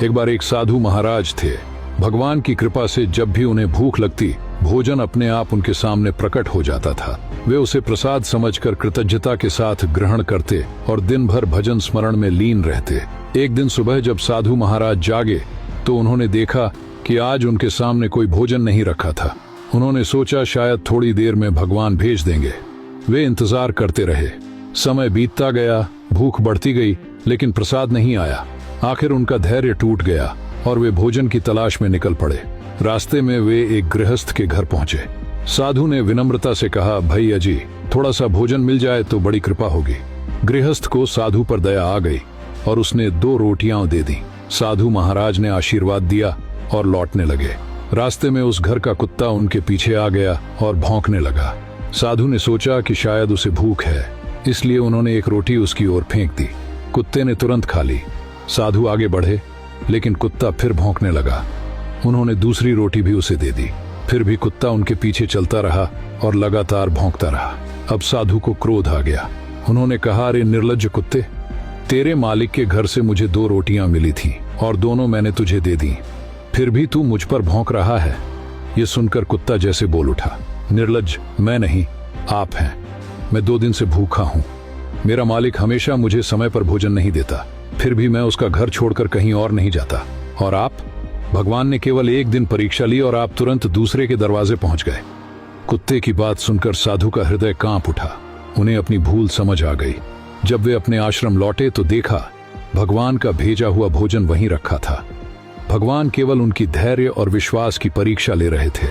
एक बार एक साधु महाराज थे। भगवान की कृपा से जब भी उन्हें भूख लगती, भोजन अपने आप उनके सामने प्रकट हो जाता था। वे उसे प्रसाद समझकर कृतज्ञता के साथ ग्रहण करते और दिन भर भजन स्मरण में लीन रहते। एक दिन सुबह जब साधु महाराज जागे तो उन्होंने देखा कि आज उनके सामने कोई भोजन नहीं रखा था। उन्होंने सोचा शायद थोड़ी देर में भगवान भेज देंगे। वे इंतजार करते रहे। समय बीतता गया, भूख बढ़ती गई, लेकिन प्रसाद नहीं आया। आखिर उनका धैर्य टूट गया और वे भोजन की तलाश में निकल पड़े। रास्ते में वे एक गृहस्थ के घर पहुंचे। साधु ने विनम्रता से कहा, भैया जी, थोड़ा सा भोजन मिल जाए तो बड़ी कृपा होगी। गृहस्थ को साधु पर दया आ गई और उसने 2 रोटियां दे दी। साधु महाराज ने आशीर्वाद दिया और लौटने लगे। रास्ते में उस घर का कुत्ता उनके पीछे आ गया और भौंकने लगा। साधु ने सोचा कि शायद उसे भूख है, इसलिए उन्होंने एक रोटी उसकी ओर फेंक दी। कुत्ते ने तुरंत खा ली। साधु आगे बढ़े, लेकिन कुत्ता फिर भौंकने लगा। उन्होंने दूसरी रोटी भी उसे दे दी, फिर भी कुत्ता उनके पीछे चलता रहा और लगातार भौंकता रहा। अब साधु को क्रोध आ गया। उन्होंने कहा, अरे निर्लज्ज कुत्ते, तेरे मालिक के घर से मुझे 2 रोटियां मिली थी और दोनों मैंने तुझे दे दी, फिर भी तू मुझ पर भौंक रहा है। ये सुनकर कुत्ता जैसे बोल उठा, निर्लज्ज मैं नहीं, आप हैं। मैं 2 दिन से भूखा हूं। मेरा मालिक हमेशा मुझे समय पर भोजन नहीं देता, फिर भी मैं उसका घर छोड़कर कहीं और नहीं जाता। और आप? भगवान ने केवल 1 दिन परीक्षा ली और आप तुरंत दूसरे के दरवाजे पहुंच गए। कुत्ते की बात सुनकर साधु का हृदय कांप उठा। उन्हें अपनी भूल समझ आ गई। जब वे अपने आश्रम लौटे तो देखा भगवान का भेजा हुआ भोजन वहीं रखा था। भगवान केवल उनकी धैर्य और विश्वास की परीक्षा ले रहे थे।